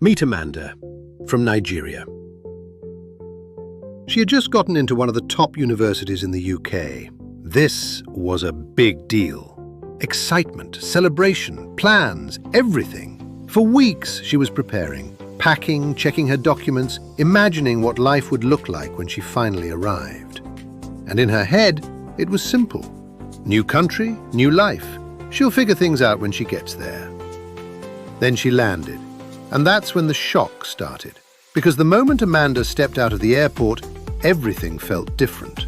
Meet Amanda, from Nigeria. She had just gotten into one of the top universities in the UK. This was a big deal. Excitement, celebration, plans, everything. For weeks she was preparing, packing, checking her documents, imagining what life would look like when she finally arrived. And in her head, it was simple. New country, new life. She'll figure things out when she gets there. Then she landed. And that's when the shock started. Because the moment Amanda stepped out of the airport, everything felt different.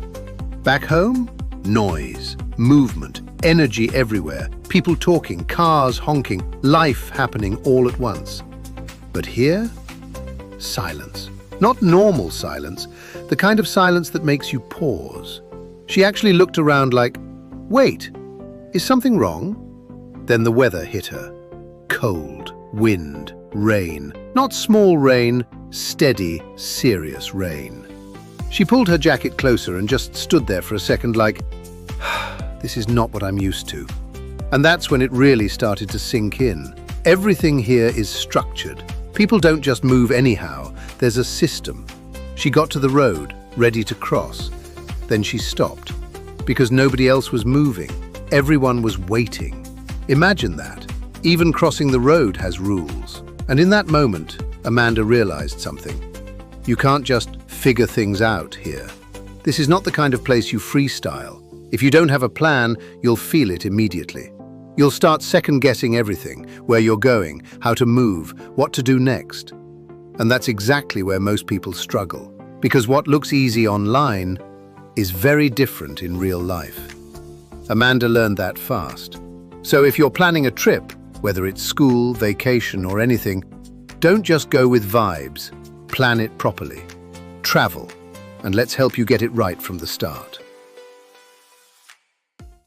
Back home, noise, movement, energy everywhere, people talking, cars honking, life happening all at once. But here, silence. Not normal silence, the kind of silence that makes you pause. She actually looked around like, wait, is something wrong? Then the weather hit her. Cold, wind, rain. Not small rain, steady, serious rain. She pulled her jacket closer and just stood there for a second like, this is not what I'm used to. And that's when it really started to sink in. Everything here is structured. People don't just move anyhow. There's a system. She got to the road, ready to cross. Then she stopped, because nobody else was moving. Everyone was waiting. Imagine that. Even crossing the road has rules. And in that moment, Amanda realized something. You can't just figure things out here. This is not the kind of place you freestyle. If you don't have a plan, you'll feel it immediately. You'll start second-guessing everything, where you're going, how to move, what to do next. And that's exactly where most people struggle, because what looks easy online is very different in real life. Amanda learned that fast. So if you're planning a trip, whether it's school, vacation, or anything, don't just go with vibes. Plan it properly. Travel, and let's help you get it right from the start.